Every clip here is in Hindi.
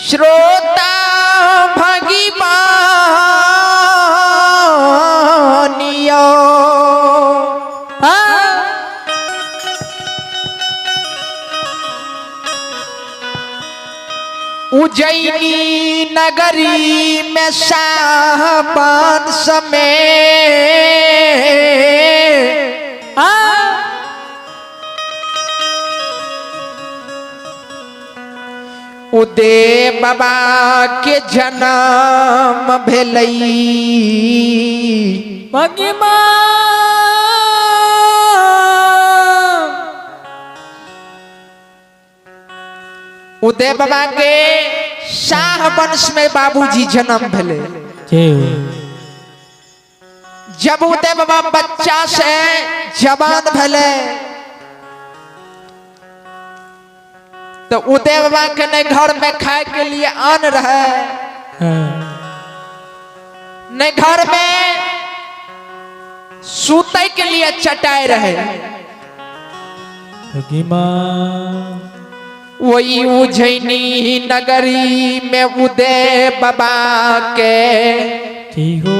श्रोता भगिमानियो उज्जैनी नगरी में सावन समय उदय बाबा के जन्म भेलई भगिमा उदय बाबा के शाह वंश में बाबूजी जन्म भेले। जब उदय बाबा बच्चा से जवान भेले तो उदय बाबा के नहीं घर में खाए के लिए अन्न रहे, नहीं घर में सूते के लिए चटाई रहे। वही उज्जैनी नगरी में उदय बाबा के हो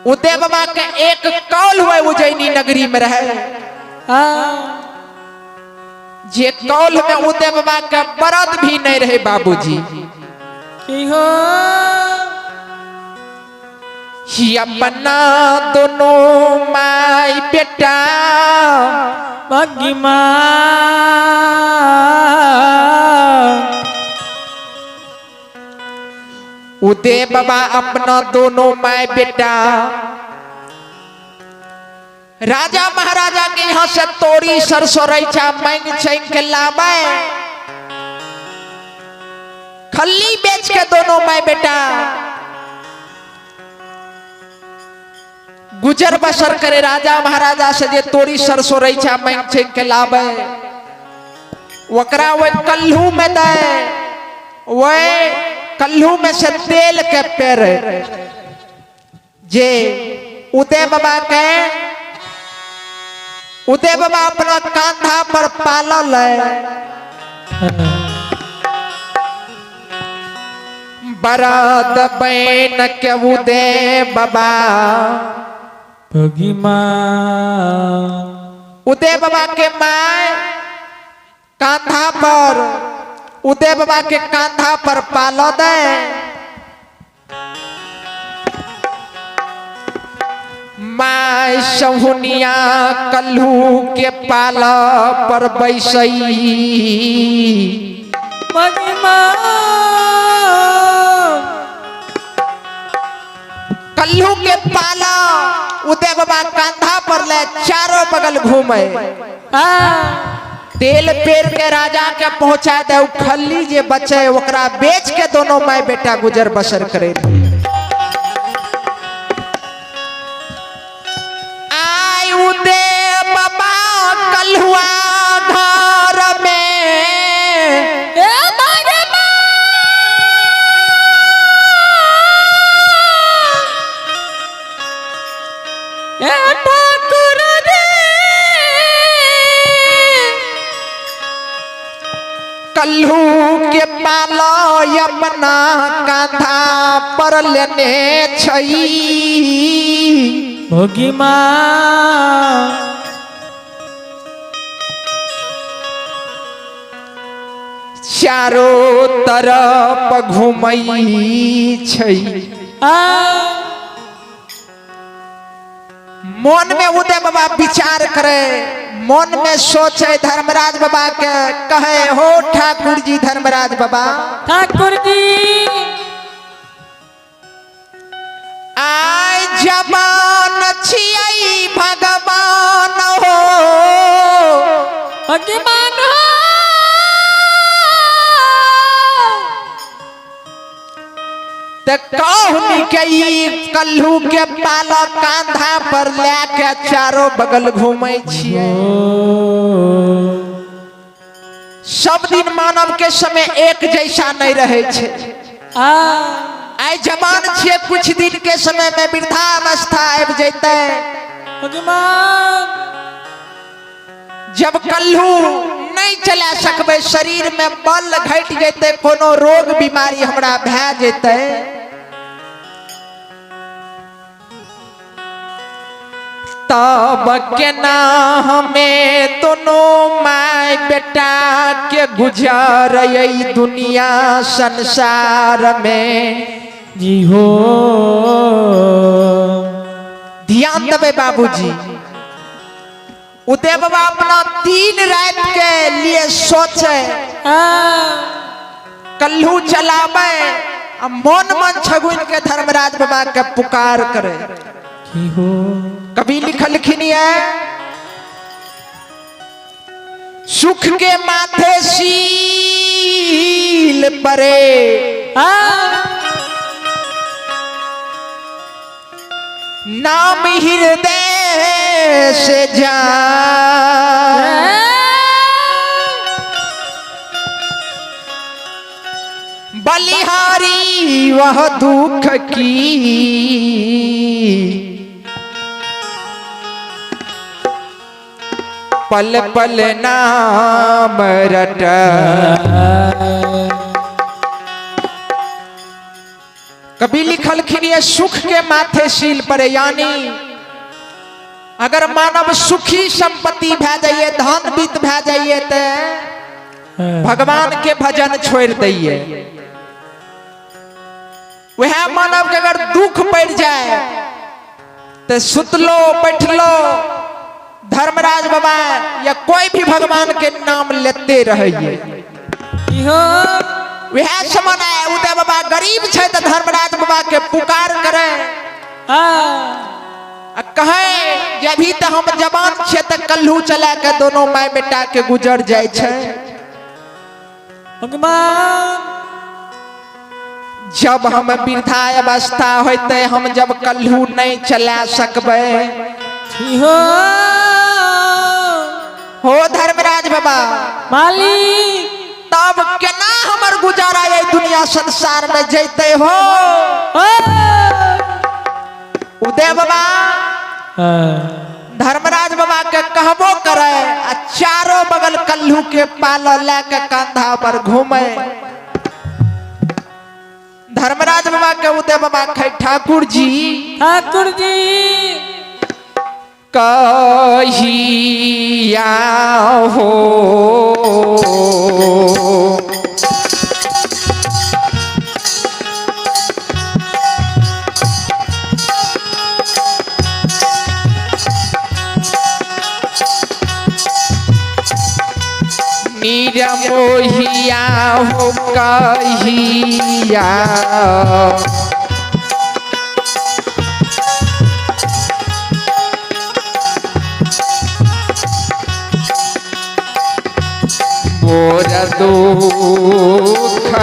उदय बाबा के एक कौल हुए उज्जैनी नगरी में रहे। जे कौल में उदय बाबा का बरद भी नहीं रहे बाबूजी हो अपना दोनों माई बेटा भगिमा उदय बाबा अपना दोनों माई बेटा राजा महाराजा के यहाँ से तोरी सरसों रैचा मांग चैन के लावे, खल्ली बेच के दोनों माई बेटा गुजर बसर करे। राजा महाराजा से जे तोरी सरसों रैचा मांग चैन के लावे वकरा वो कल्हू में दे, वो कल्हू में से तेल के पेर जे उदय बाबा अपना कांधा पर पालल है। बरद बैन के उदय बाबा भगिमा उदय बाबा के माय कांधा पर उदय बाबा के कांधा पर पालो दे। माय सहुनिया कल्हू के पाला पर बैसई भगिमा कल्हू के पाला उदय बाबा कांधा पर ले चारों बगल घूमे। तेल पेर के राजा के पहुंचा दे, खल्ली जे बचे ओकरा बेच के दोनों माई बेटा गुजर बसर करे। आई उदय बाबा कल्हुआ घर में कल्हू के पालो अपना कांधा पर लेने छई भगिमा चारों तरफ घूमई छई। मन में उदय बाबा विचार करे, मन में सोचे धर्मराज बाबा के कहे हो ठाकुर जी धर्मराज बाबा ठाकुर जी आय जवान छियै भगवान हो भगवान हो ते कहनी के कल्हू के पाला कांधा पर लेके चारों बगल घूमे छिए। सब दिन मानव के समय एक जैसा नहीं रहे छे। आई जवान छे कुछ दिन के समय में वृद्धावस्था आबि जैते जब कल्हू नहीं चला सकबे, शरीर में बल घट जेते, कोनो रोग बीमारी हमरा भै जेते, तब केना हमें दोनों माय बेटा के गुजर यही दुनिया संसार में। जी हो ध्यान देवे बाबूजी। उदय बाबा अपना 3 रात के लिए सोचे, कल्हू चलावे, मन मन छगुन के धर्मराज बाबा के पुकार करे। जी हो कभी लिखलखिन है, सुख के माथे सील परे, नाम हृदय से जान, बलिहारी वह दुख की, पल पल नाम रट। कभी लिखलखिन ये सुख के माथे सील परे, यानी अगर मानव सुखी संपत्ति भै जाइए, धन बीत भै जाइए, तो भगवान के भजन छोड़ दिए। वह मानव के अगर दुख पड़ जाए तो सुतलो बैठलो धर्मराज बाबा या कोई भी भगवान के नाम लेते रहिए। वह समान है, उदय बाबा गरीब छे तो धर्मराज बाबा के पुकार करे, कहे जब भी तो हम जवान छे तो कल्हू चला के दोनों माय बेटा के गुजर जाए छे। जब हम वृद्धा अवस्था होते, हम जब कल्हू नहीं चला सकबे, हो धर्मराज बाबा मालिक, तब केना हमर गुजारा ये दुनिया संसार में जैते हो। उदय बाबा धर्मराज बाबा के कहबो करे, आ चारों बगल कल्हू के पाल लेके कंधा पर घूमे। धर्मराज बाबा के उदय बाबा कहे, ठाकुर जी कहिया हो निरमोहिया हो कहिया, मोर दुख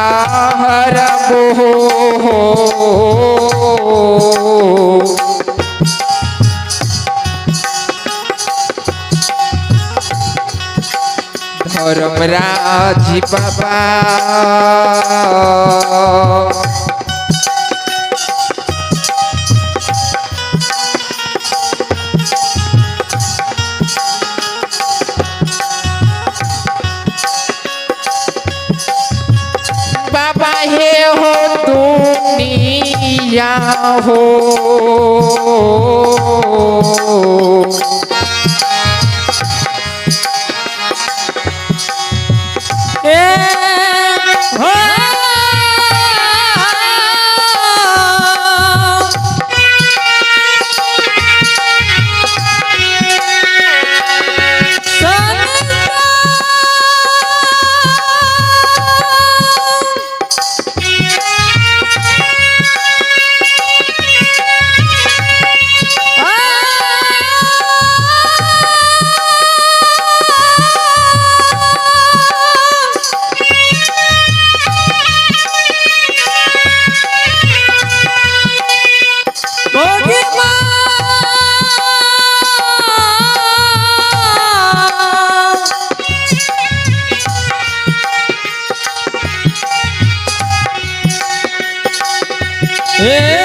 आहर मोह धर्मराज बाबा बाबा हे हो दुनिया हो, हे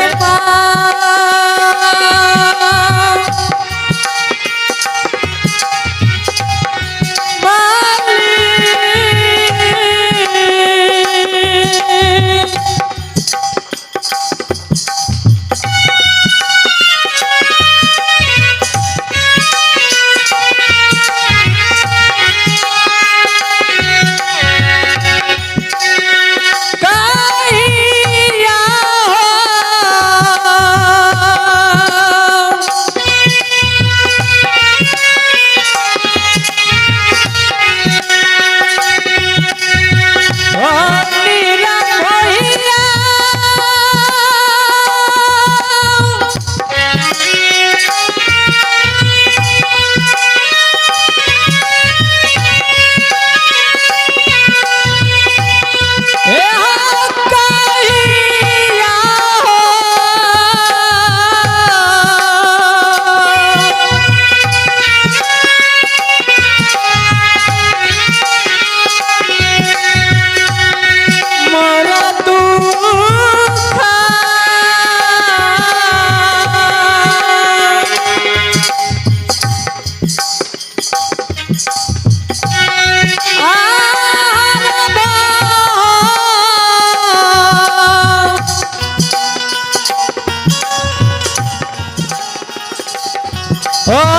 ओ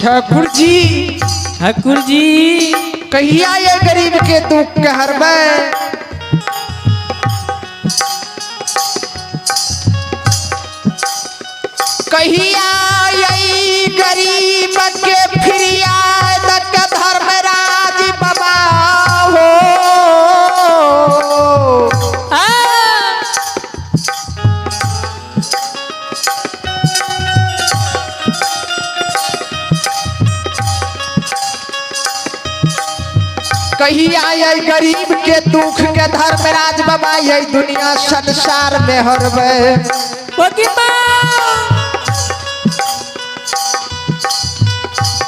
ठाकुर जी ठाकुर जी कहिया ये गरीब के दुख के हरबे कहिया यही गरीब के फिरियाद के धर्मराज बाबा हो कहिया यही गरीब के दुख के धर्मराज बाबा यही दुनिया संसार में हरबे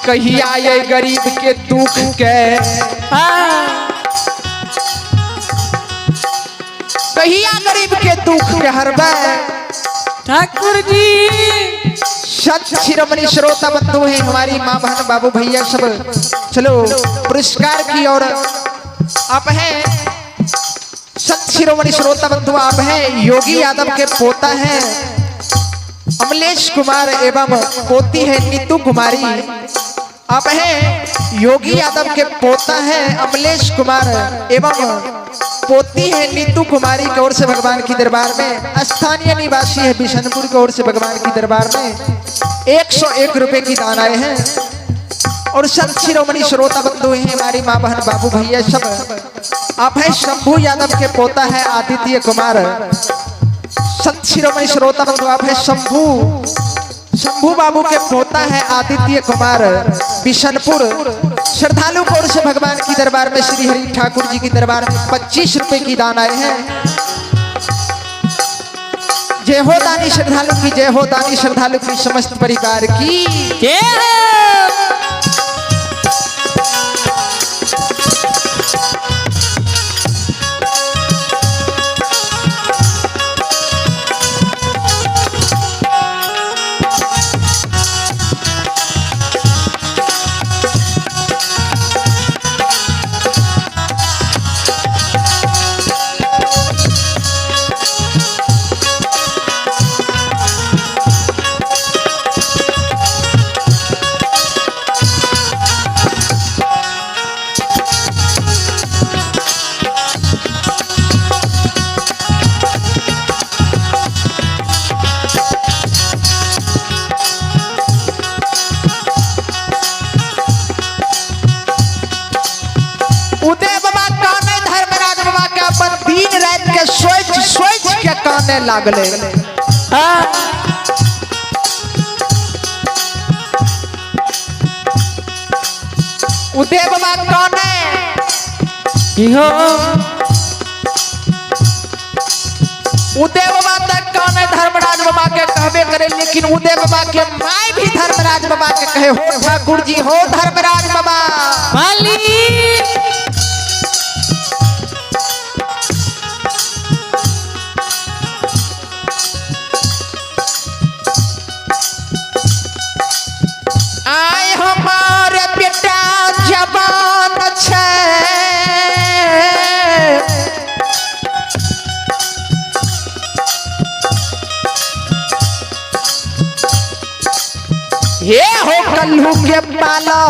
कहिया ये गरीब के दुख के कहिया गरीब के दुख के हरबे ठाकुर जी सच शिरोमणि श्रोता बंधु हैं हमारी माँ बहन बाबू भैया सब चलो पुरस्कार की ओर आप हैं सच शिरोमणि श्रोता बंधु आप हैं योगी यादव के पोता हैं अमलेश कुमार एवं पोती है नीतू कुमारी आप हैं योगी यादव के पोता है अमलेश कुमार एवं पोती है नीतू कुमारी की ओर से भगवान की दरबार में स्थानीय निवासी है बिशनपुर की ओर से भगवान की दरबार में 101 रुपए की दान आए हैं और संत शिरोमणि श्रोता बंधु हैं हमारी माँ बहन बाबू भैया सब आप हैं शंभू यादव के पोता है आदित्य कुमार संत शिरोमणि श्रोता बंधु आप है शंभू बाबू के पोता है आदित्य कुमार बिशनपुर श्रद्धालु को से भगवान की दरबार में श्री हरि ठाकुर जी की दरबार में 25 रुपए की दान आए हैं। जय हो दानी श्रद्धालु की, जय हो दानी श्रद्धालु की समस्त परिवार की जय हो। काने लागले। उदय बाबा काने इहो उदय बाबा तक काने धर्मराज बाबा के कहबे करे, लेकिन उदय बाबा के माय भी धर्मराज बाबा के कहे, हो ठाकुर जी हो धर्मराज बाबा माली आय हमारे बेटा जवान छे, ये हो कल्लू के पाला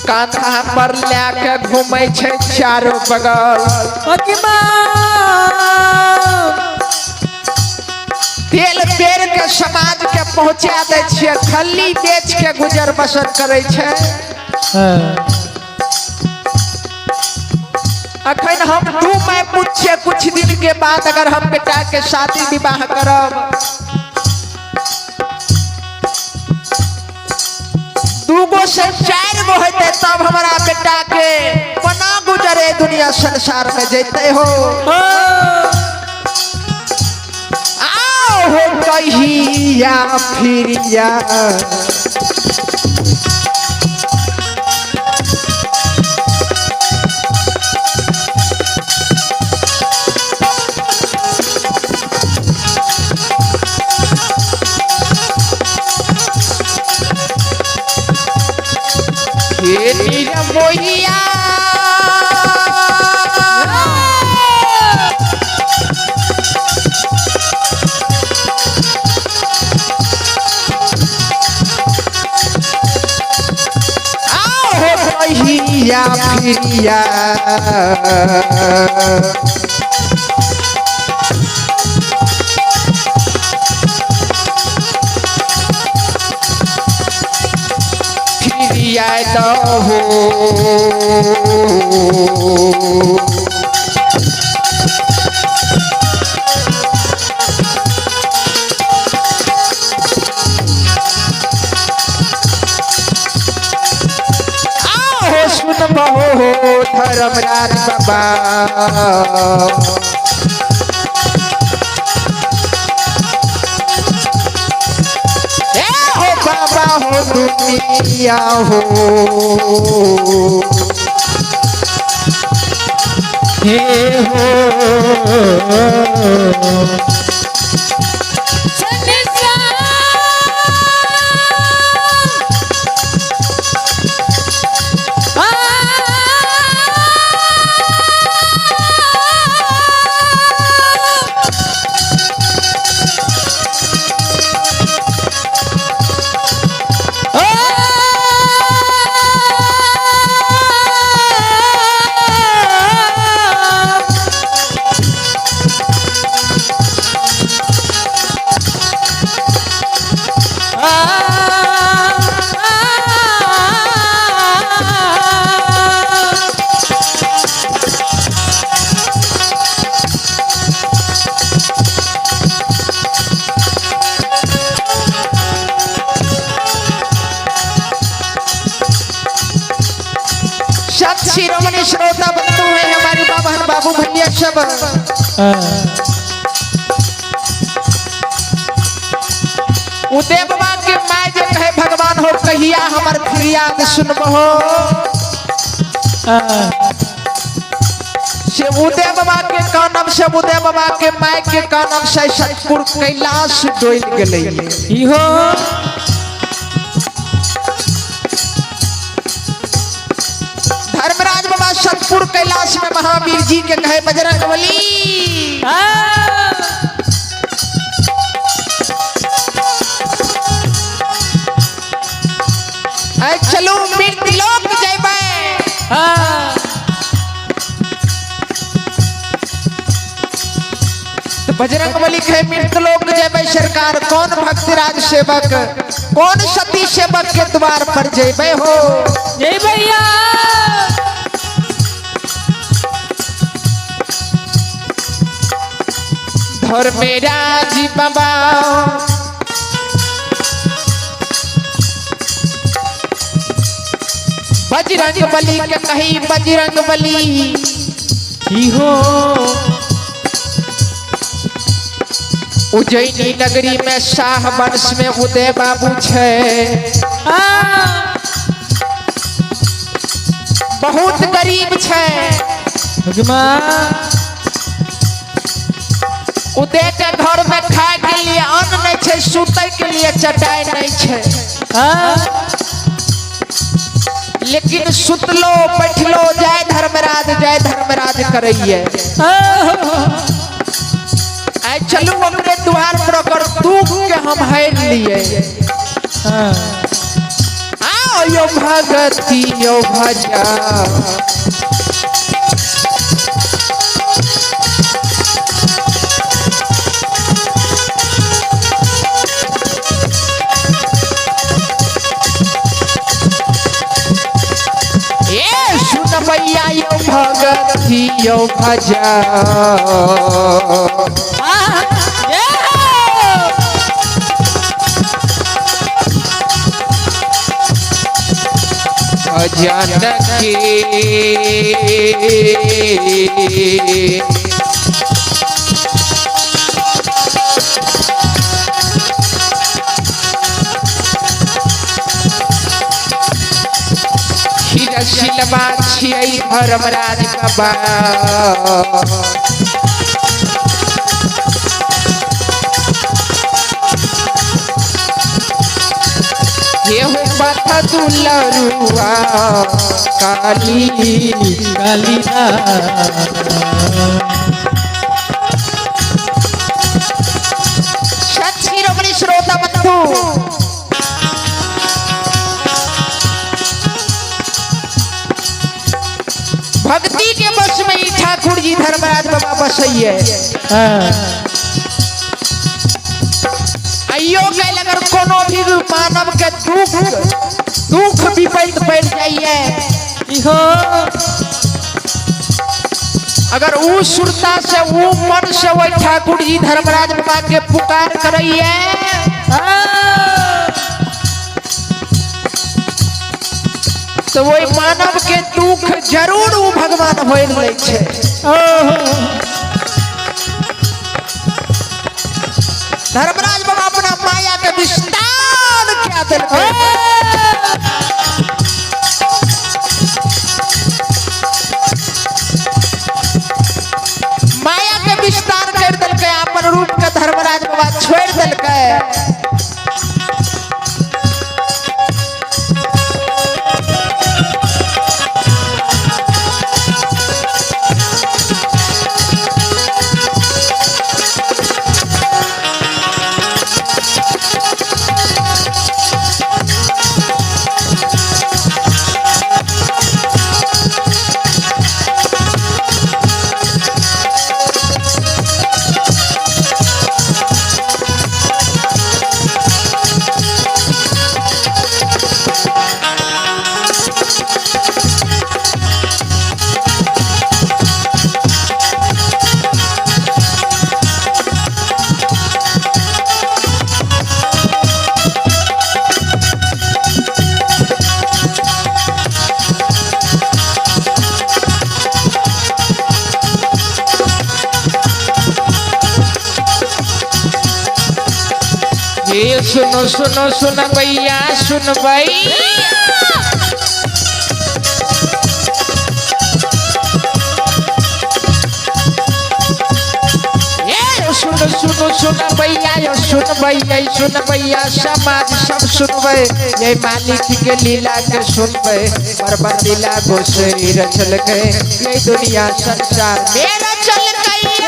कांधा पर लेके घूमे छे चारों बगल। तेल पेड़ के समाज के पहुंचा दे छिए, खल्ली बेच के गुजर बसर करे छे। अखन हम तू मैं पूछे कुछ दिन के बाद अगर हम बेटा के शादी विवाह करब, दूगो से चार गो होते तब हमारा बेटा के बना गुजरे दुनिया संसार में जैते हो। आओ हो कहिया फिरिया ये नीरा मोहिया आओ हो कहिया फिरिया फिरिया तो हो सुन बहो धर्मराज बाबा हो बाबा हो दुनिया हो हे हो शिरोमणि श्रोता बंधु है हमारी बाबा बाबू भैया सब। उदय बाबा के माय जे कहे भगवान हो कहिया हमर फरियाद सुनबहो, से उदय बाबा के कानम से उदय बाबा के माय के कानम से सतपुर कैलाश डोल गेलै। इहो धर्मराज बाबा सतपुर कैलाश में महावीर जी के कहे बजरंगबली चलो मृत्यु लोक जइबै। बजरंगबली कहे मृत्यु लोक जइबै सरकार, कौन भक्तराज सेवक कौन सती सेवक के द्वार पर जइबै हो। जय भैया घर में राज बाबा बजरंग बली के कही बजरंग बली की हो उज्जैनी नगरी में शाह वंश में उदय बाबू छे बहुत गरीब छे उदय के घर में खाए के लिए अन्न नहीं छे सुतै के लिए चटाई नहीं छे लेकिन सुतलो बैठलो जय धर्मराज करइए आई चलू अपने द्वार पर ओकर दुख के हम हर लिए आओ यो भगती यो भजा भैया यो भगती यो भजा भजन के शिलवा छियै धर्मराज बाबा केहू बात दुलरुआ काली सच्ची श्रोता बंधु भक्ति के बस में ही ठाकुर जी धर्मराज बाबा बसइए अयो कैल अगर कोनो भी मानव के दुख विपरीत पड़ जाइए अगर ऊ सुरता से ऊ मन से वही ठाकुर जी धर्मराज बाबा के पुकार करइए तो वही मानव के दुख जरूर ऊ भगवान होइल लै छे धर्मराज बाबा अपना माया के विस्तार क्या देलकै माया के विस्तार कर देलकै अपन रूप के धर्मराज बाबा छोड़ देलकै ये सुनो सुनो सुन भैया सुन भैया सुनो सुनो सुन भैया सुन भैया समाज सब सुनबे ये मालिक के लीला के सुनबे बरबर लीला गोसरी रचल गए ये दुनिया संसार मेरा चल गई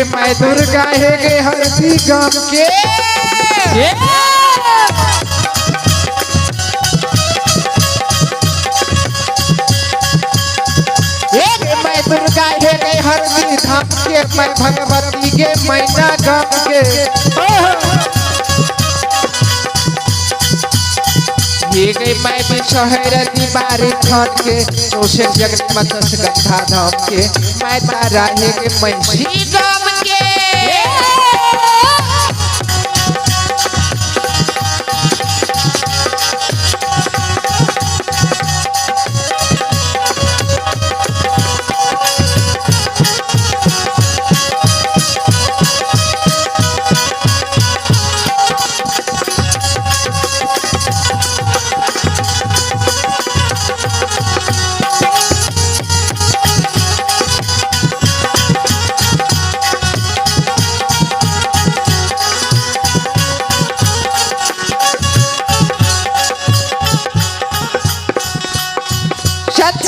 गे मैं दुर्गा हे गे हरदी गाम के मैं दुर्गा हे गे हरदी धाम के मैं भगवती गे मैना गाम के ये गई मैं भी शहर दीवारी खान के दोषे जगत मतस गंधा धाम के मैं तारा हे गे मैं गाम के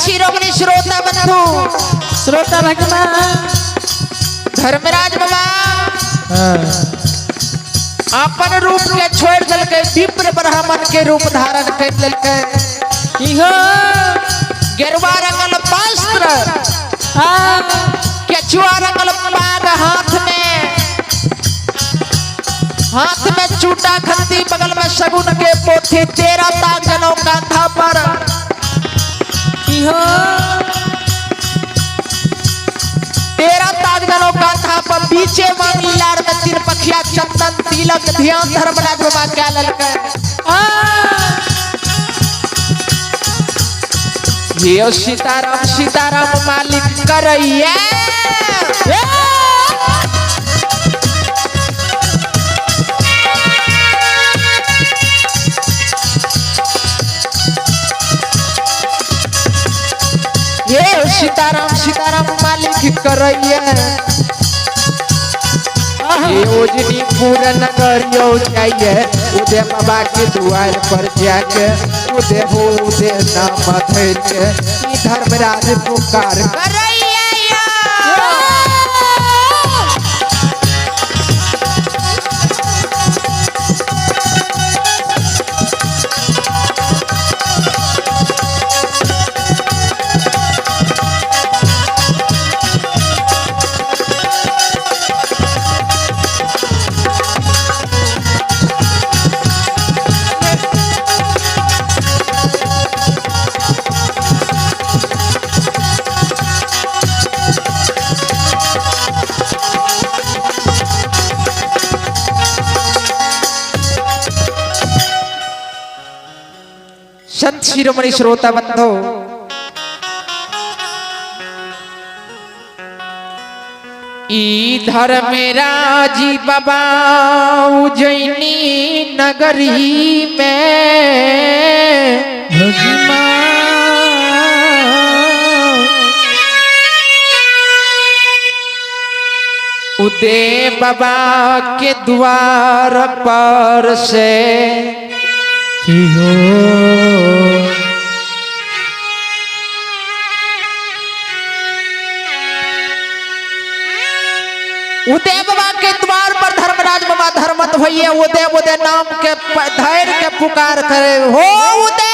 शिरोमणि श्रोता बंधु श्रोता भगवान धर्मराज बाबा अपन रूप के छोड़ दल के विप्र ब्राह्मण के रूप धारण कर दल के की हो गेरुआ रंगल वस्त्र केचुआ रंगल पाग हाथ में चूटा खंती बगल में शगुन के पोथी 13 ताक जनों कांधा पर की हो 13 ताक जनों कांधा पर बीचे मांगी लार में तीर पखिया चंदन तिलक ध्यान धर्मराज बाबा क्या ललके ये सीताराम सीताराम मालिक करैया सीताराम सीताराम मालिक करैया ये ओजनी पूरा नगर यो जाइए उदय बाबा के द्वार पर जाके उदय हो उदय नाम धर के धर्मराज पुकार करैया संत शिरोमणि श्रोता बंधो इधर मेरा जी बाबा उज्जैनी नगरी में उदय बाबा के द्वार पर से की हो उदय बाबा के द्वार पर धर्मराज बाबा धर्मत भैया उदय उदय नाम के धैर्य के पुकार करे हो उदय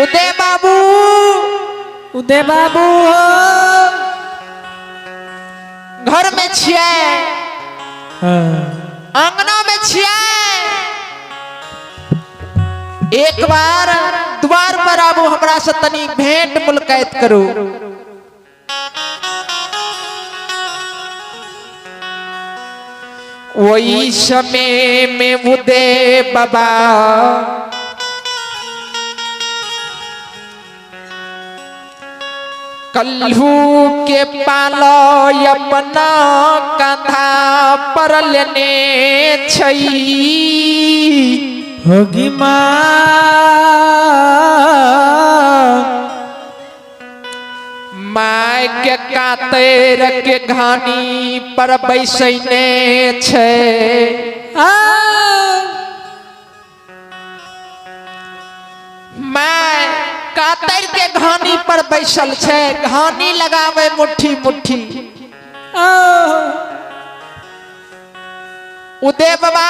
उदय बाबू उदय बाबू घर में छिया आंगना में छिया एक बार द्वार पर आबू हमरा से तनी भेंट मुलाकात करू वही समय में उदय बाबा कल्हू के पालो अपना कंधा पर लेने छई होगी माय के कातर के घानी पर बैसने छे मैं कातर के घानी पर बैसल छे, घानी लगावे मुट्ठी मुट्ठी। उदय बाबा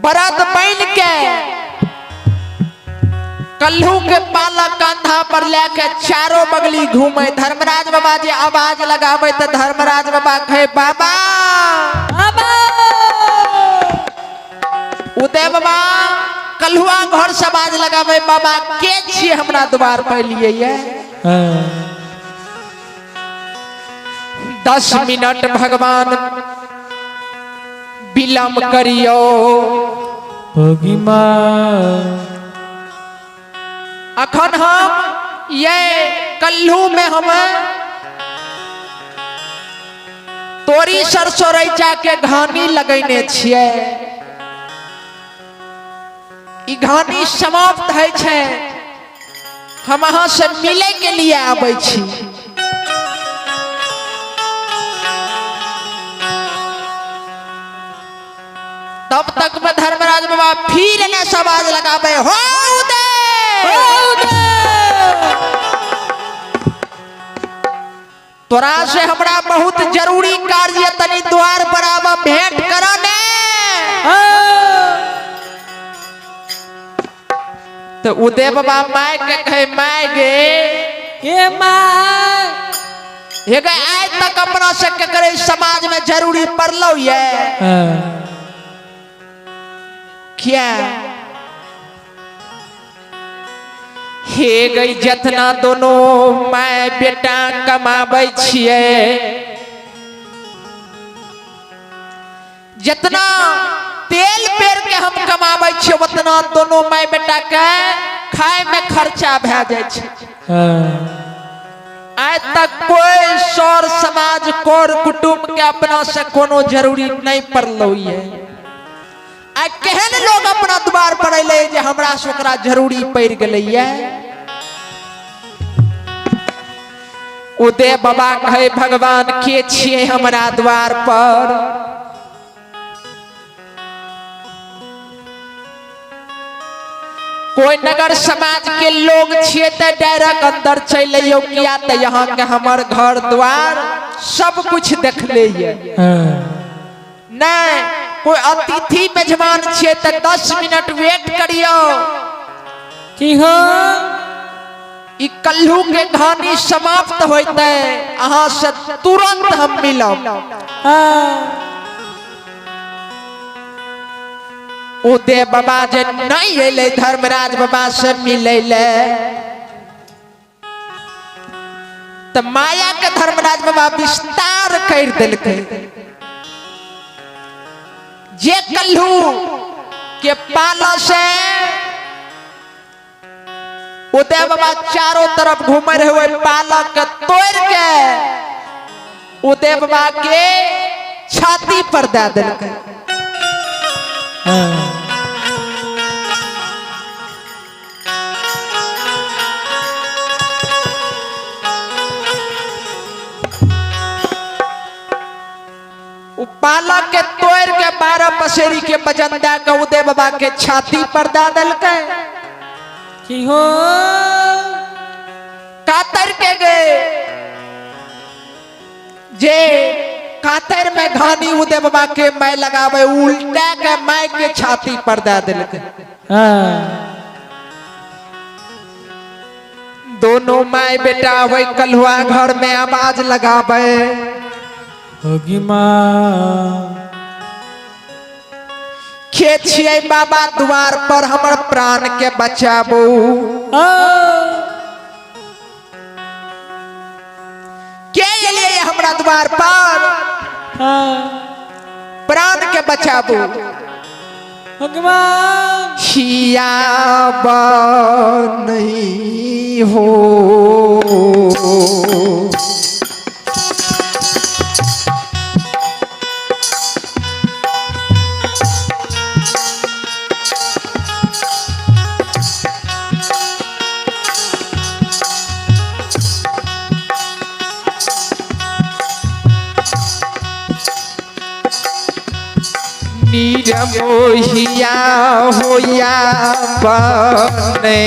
बरद बन के कल्लू के पाला कंधा पर लेके चारों बगली घूमे। धर्मराज बाबा जी आवाज लगावे तो धर्मराज बाबा कहे बाबा। उदय बाबा कल्हुआ घर से आवाज लगावे बाबा के छिए हमरा द्वार पर लिए ये। 10 मिनट भगवान विलम्ब करियो। अखन हम ये कल्लू में हम तोरी सरसों रैचा के घानी लगैने छिए। ई घानी समाप्त है छे, हम अहाँ से मिले के लिए आबै छी। तब तक में धर्मराज बाबा फिर ने आवाज लगावे हो तोरा से हमरा बहुत जरूरी कार्य, तनी द्वार पर आवा भेंट करने। तो उदय बाबा माय के कहे माय गे माय हे गए आज तक अपना से करे समाज में जरूरी पड़लो ये क्या हे गई जतना दोनों माय बेटा कमाबै छिए, जितना तेल पेर के हम कमाबै छिए उतना दोनों माय बेटा के खाए में खर्चा भे जाय छै। आज तक कोई सौर समाज कोर कुटुंब के अपना से कोनो जरूरी नहीं पड़लो ये। आ केहन लोग अपना द्वार पर अइले जे हमरा से ओकरा जरूरी पड़ गेलै ये। उदय बाबा कहे भगवान के छिए हमरा द्वार पर। कोई नगर समाज के लोग छिए तो डायरेक्ट अंदर चले यो, किया तो यहाँ के हमार घर द्वार सब कुछ देख ले ये। नहीं कोई अतिथि मेजबान छिए तो 10 मिनट वेट करियो कि हो ई कल्लू के घानी समाप्त होते अहाँ से तुरंत हम मिलब। उदय बाबा जे नहीं अइले धर्मराज बाबा से मिले ले तो माया के धर्मराज बाबा विस्तार कर देलकै। जे कल्लू के पाला से उदय बाबा चारों तरफ घूमे रहे हुए पाला के तोड़ के उदय बाबा के छाती पर दे देलकै। पाला के तोड़ के 12 पसेरी के वजन दे के उदय बाबा के छाती पर दे देलकै। की हो कातर के गए जे कातर में घानी उदय बाबा के मैं लगावे उल्टा के मैं के छाती पर दे देलकै। दोनों माय बेटा वही कल्हुआ घर में आवाज लगावे होगी माँ के छिए बाबा द्वार पर हमर प्राण के बचाबू। के एलिए हमरा द्वार पर प्राण के बचाबू। भगवान छिया नहीं हो मोहिया होया बने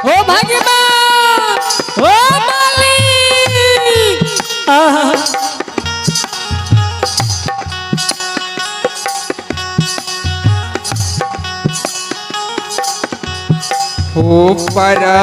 ओ भगवान ओ मालिक हो परना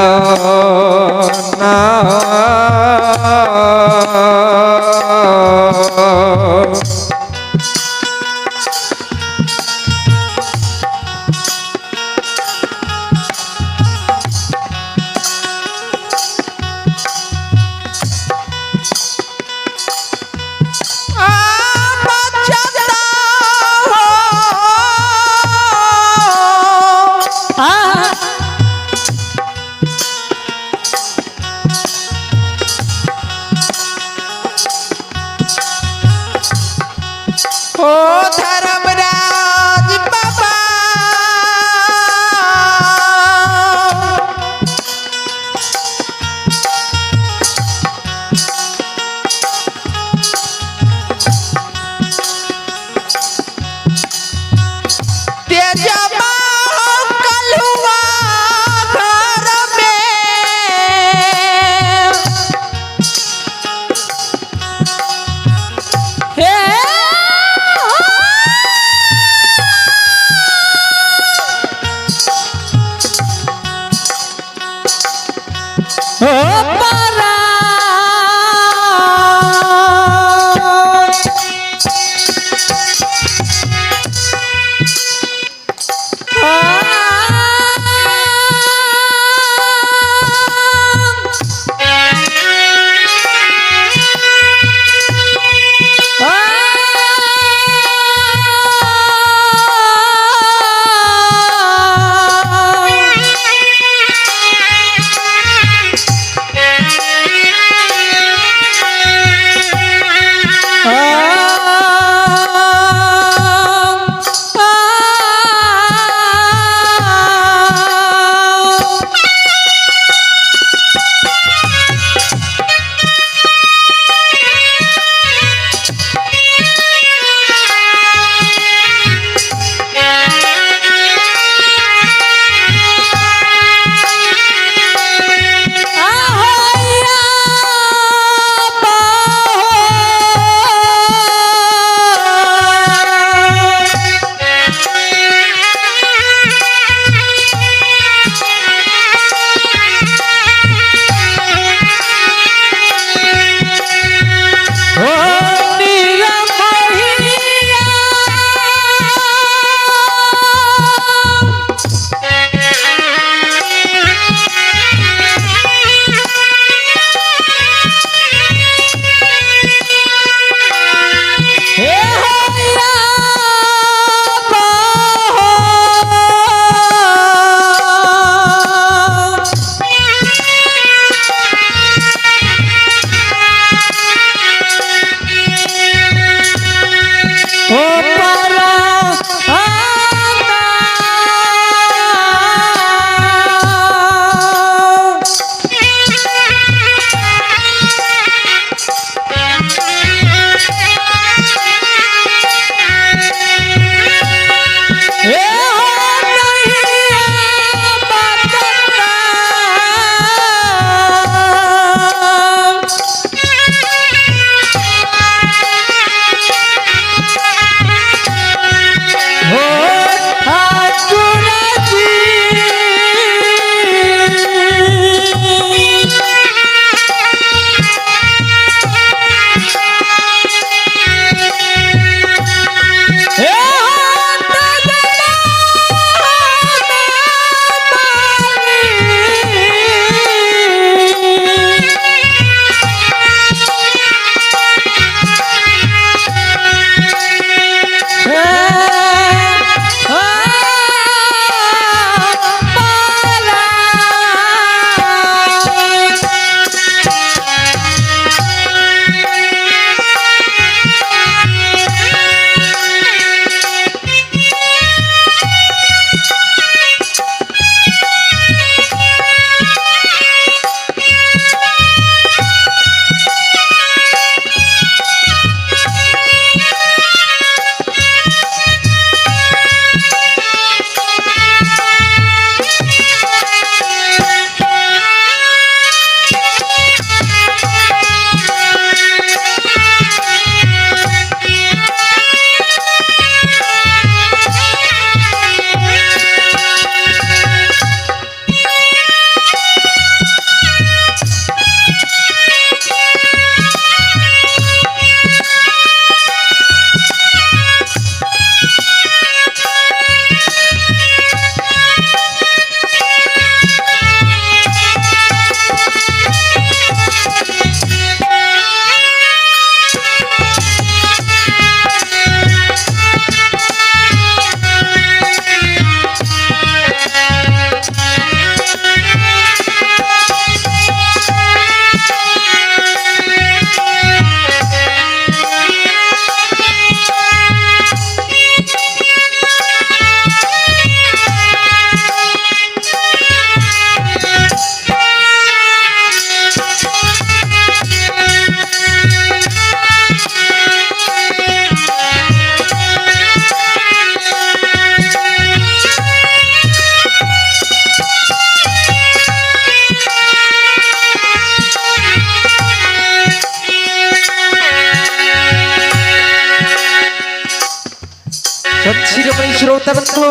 श्रोता बंधु,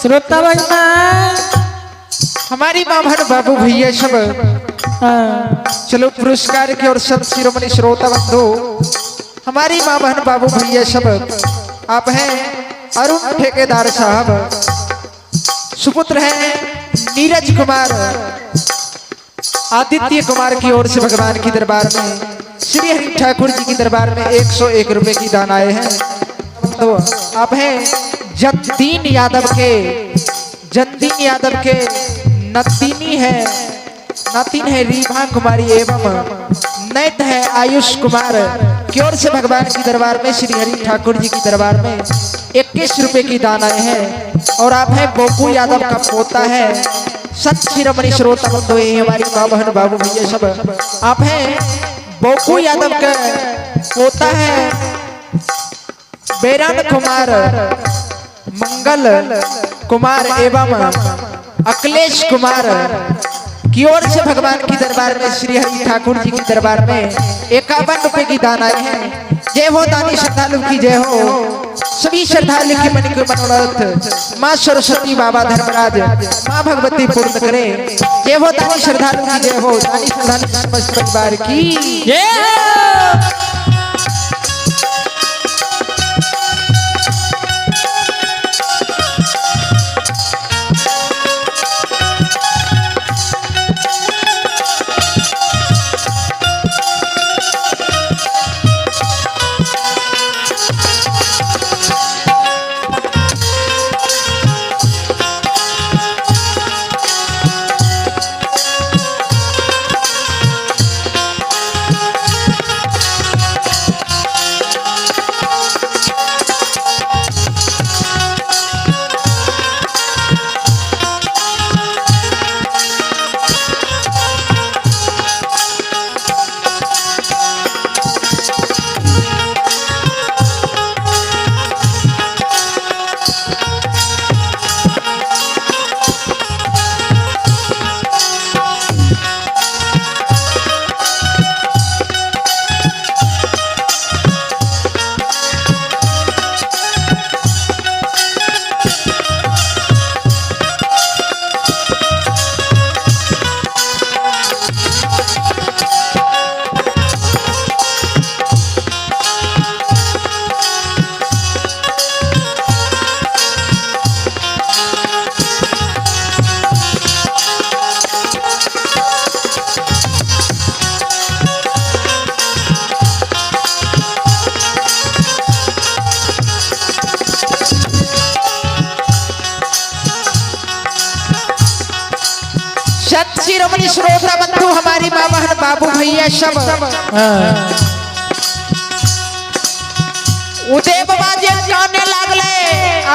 श्रोता भगना हमारी माँ बहन बाबू भैया सब चलो पुरस्कार की ओर सब शिरोमणि श्रोता बंधु, हमारी माँ बहन बाबू भैया सब आप हैं अरुण ठेकेदार साहब, सुपुत्र हैं नीरज कुमार, आदित्य कुमार की ओर से भगवान की दरबार में श्री हरि ठाकुर जी की दरबार में 101 रुपए की दान आए हैं। तो आप हैं जतीन यादव के नतीनी है, नातिन है रीमा कुमारी एवं नैत है आयुष कुमार की ओर से भगवान की दरबार में श्री हरि ठाकुर जी की दरबार में 21 रुपए की दान आए हैं। और आप हैं बोपू यादव का पोता है सत शिरोमणि श्रोता बंधु, हमारी माँ बहन बाबू भैया सब आप हैं बोपू यादव का पोता है बेरन कुमार, मंगल कुमार एवं अखिलेश कुमार की ओर से भगवान की दरबार में श्री हरि ठाकुर जी की दरबार में 51 रुपए की दान आए हैं। जय हो दानी श्रद्धालु की जय हो, सभी श्रद्धालु की मन के मनोरथ माँ सरस्वती बाबा धर्मराज माँ भगवती पूर्ण करे। जय हो दानी श्रद्धालु की जय हो, दानी श्रद्धालु समस्त परिवार की जय हो। शिरोमणि श्रोता बंधु, हमारी माँ बहन बाबू भैया सब उदय बाबा जे गाने लागले,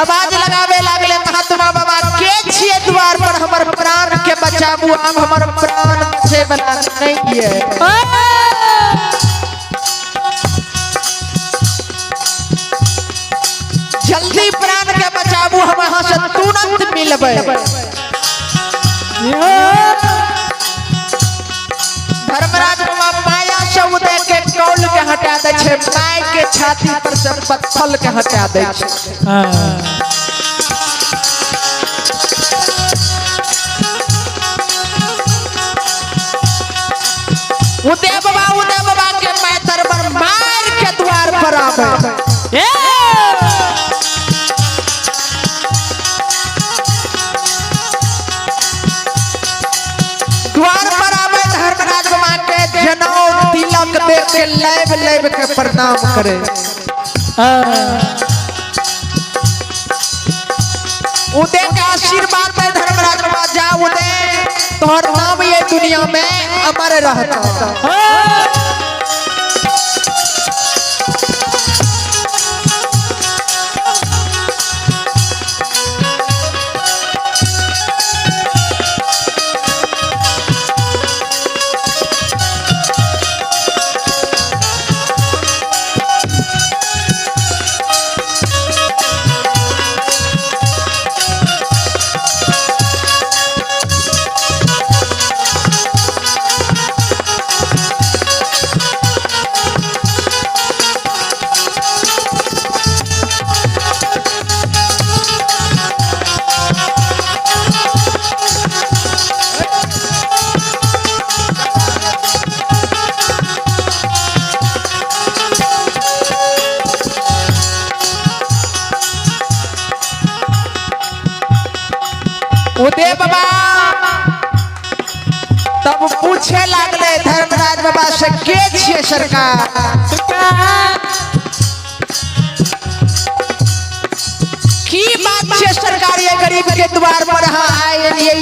आवाज लगावे लागले, महात्मा बाबा के छिए द्वार पर हमर प्राण के बचाबू, आब हमर प्राण से बना नहीं किए। जल्दी प्राण के बचाबू, हम यहाँ से तुरंत मिलबे। धर्मराज बाबा माया से उदय के कौल के हटा दे छे, माय के छाती पर से पत्थल के हटा दे छे। उदय बाबा के मैं दरबार मार के द्वार पर आवे। द्वार पर आवे धर्मराज बाबा के जनौ तिलक दे के लेब के प्रणाम करे। उदय का आशीर्वाद में धर्मराज बाबा जा उदय तोहर नाम ये दुनिया में अमर रहता। उदय बाबा तब पूछे लागले धर्मराज बाबा से के छिए सरकार। की बात छे सरकार ये गरीब के द्वार पर हाँ आए ये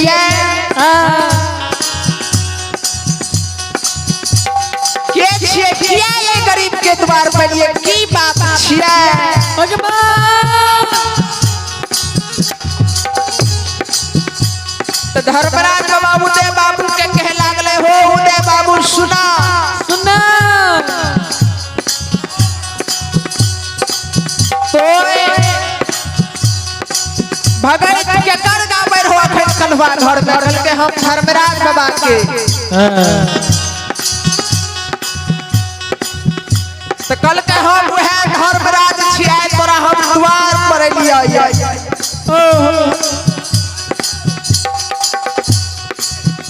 के छिए किया ये गरीब के द्वार पर ये की बात छिए। तो धर्मराज बाबा उदय बाबू के कहे लागले हो उदय बाबू सुना सुना तो भगत के कर गाबै हो अखन कलवा घर में कल के हम धर्मराज बाबा के तो कल के हम वह धर्मराज छियै तोरा हम द्वार पर एलियै।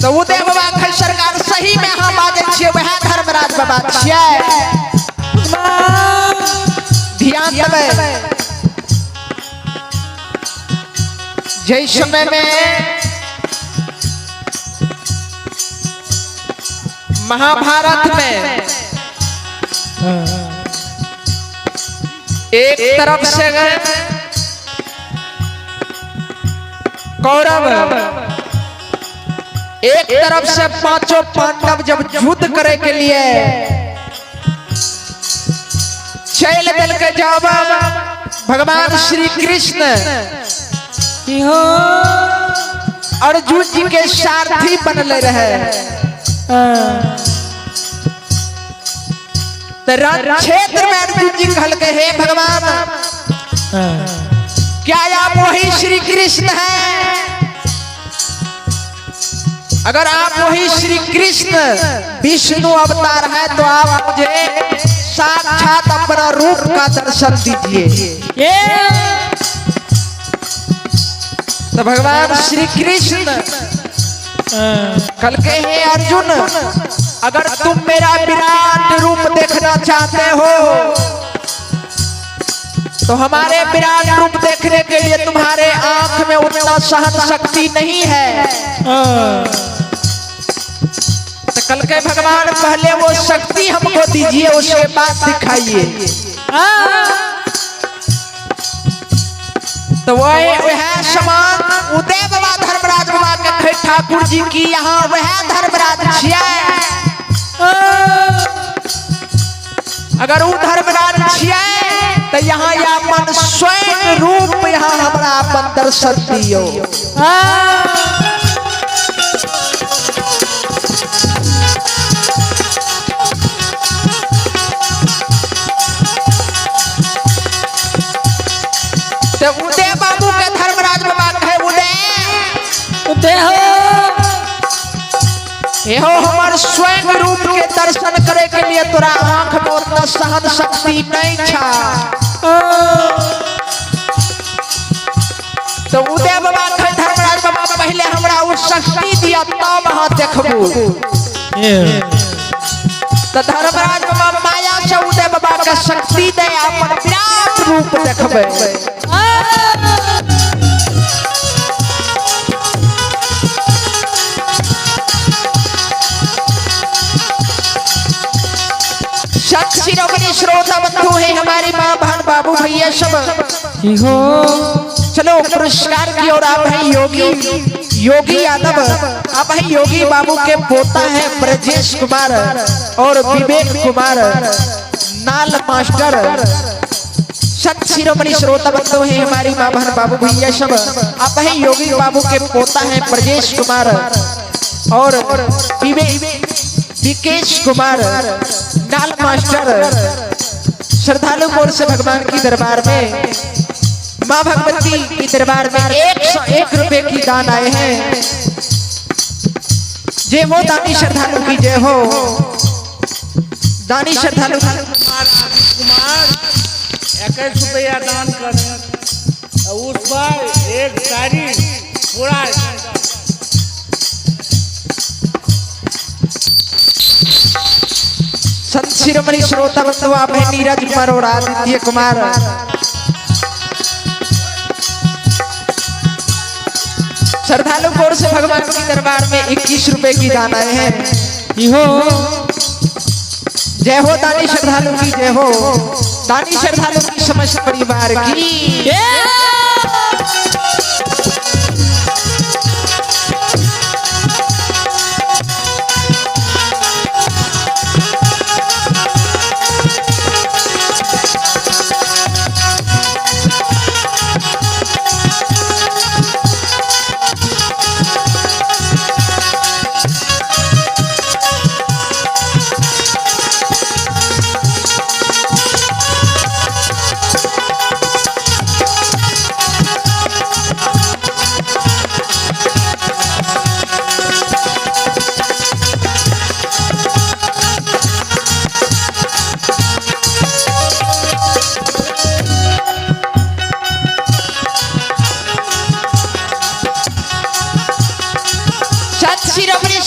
तो उदय बाबा कहे सरकार सही में हम बाजै छियै वह धर्मराज बाबा छियै। ध्यान देबै जय समय में महाभारत में एक तरफ से कौरव एक तरफ से पांचों पांडव जब युद्ध करे के लिए चल दल के जब भगवान श्री कृष्ण अर्जुन जी के सारथी बनले रहे तो रण क्षेत्र में अर्जुन जी कहल के हे भगवान क्या आप वही श्री कृष्ण हैं? अगर आप वही श्री कृष्ण विष्णु अवतार है तो आप मुझे साक्षात अपना रूप का दर्शन दीजिए। तो भगवान श्री कृष्ण कल के हे अर्जुन अगर तुम मेरा विराट रूप देखना चाहते हो तो हमारे विराट रूप देखने के लिए तुम्हारे आंख में उतना सहन शक्ति नहीं है। तो कल के भगवान पहले वो शक्ति हमको दीजिए उसके बाद दिखाइए। तो वह समान उदय बाबा धर्मराज बाबा के कहे ठाकुर जी की यहाँ वह धर्मराज छियै। अगर वो धर्मराज छियै तो यहाँ अपन स्वयं रूप यहाँ हमारा अपन दर्शन दियो। तो उदय बाबू के धर्मराज बाबा कहे उदय हो हमार स्वयं रूप के दर्शन करे के लिए तोरा आंख में उतना सहन शक्ति नहीं छा। तो उदय बाबा कहे धर्मराज बाबा पहले हमरा उस शक्ति दिया तब वहां देखबू। तो धर्मराज बाबा माया से उदय बाबा का शक्ति दे अपन विराट रूप देखबे। शिरोमणि श्रोता बंधु है हमारी माँ बहन बाबू भैया सब चलो पुरस्कार की ओर आप है योगी यादव आप है योगी बाबू के पोता है ब्रजेश कुमार और विवेक कुमार नाल मास्टर। सत शिरोमणि श्रोता बंधु है हमारी माँ बहन बाबू भैया सब आप है योगी बाबू के पोता है ब्रजेश कुमार और विकेश कुमार नाल मास्टर। श्रद्धालु मोर से भगवान की दरबार में माँ भगवती की दरबार में 101 रुपए की दान आए हैं। जय हो दानी श्रद्धालु की जय हो दानी श्रद्धालु कुमार 21 रुपया दान कर उस पर एक साड़ी पूरा संत शिरोमणि श्रोता बंधु आप है नीरज कुमार और आदित्य कुमार। श्रद्धालु की ओर से भगवान के दरबार में 21 रुपए की दान आए हैं। इहो जय हो दानी श्रद्धालु की, जय हो दानी श्रद्धालु की समस्त परिवार की।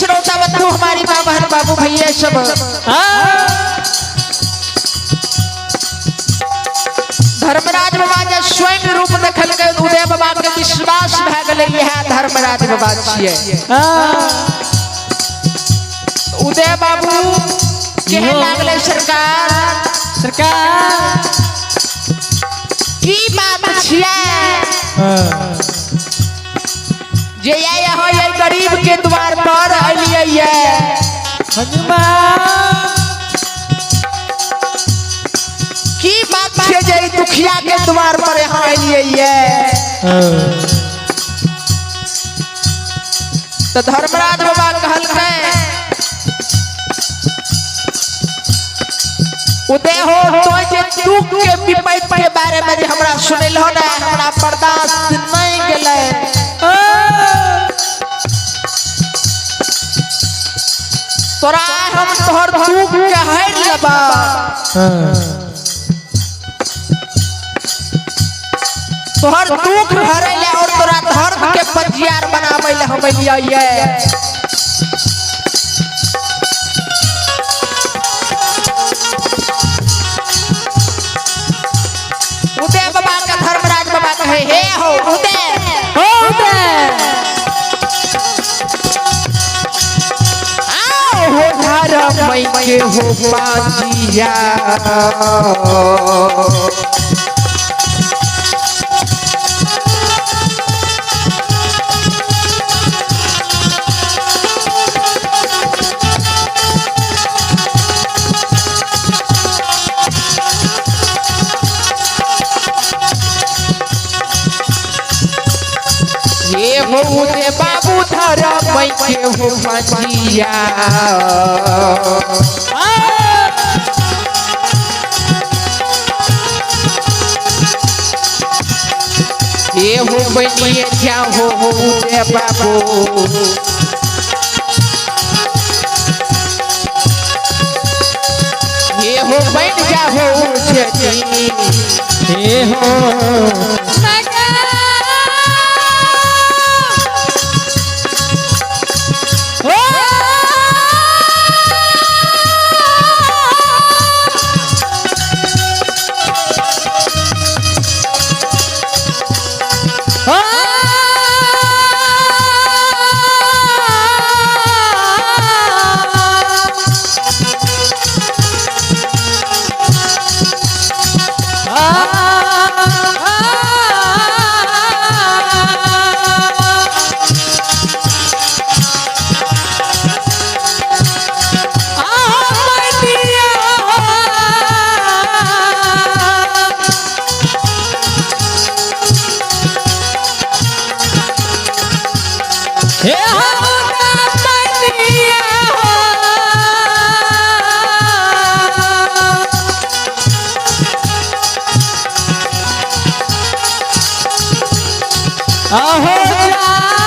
श्रोता बंधु हमारी माँ बहन बाबू भैया सब धर्मराज बाबा जब स्वयं रूप देखल गए उदय बाबा के विश्वास भए गए यह धर्मराज बाबा छिए। उदय बाबू कहे लागले सरकार की बात छिए जे यहाँ ये गरीब के द्वार पर अलिए की बात है जे दुखिया के द्वार पर यहाँ अलिए तो धर्मराज बाबा कहल उदय हो तो जे दुख के विपद के बारे में जे हमरा सुनल हो ना हमरा बर्दाश्त नहीं गेले। तोरा हम तोहर दुख के हर लेबा तोहर दुख हरे ले और तोरा धर्म के पंजियार बनावे ले हम लिए। उदय बाबा का धर्मराज बाबा कहे हे हो उदय मई के हो पाजिया ये हो उदय बाबू धरा मई के हो पाजिया ये हो बनिए क्या हो उदय बाबू ये हो बन जा हो ये हो अहो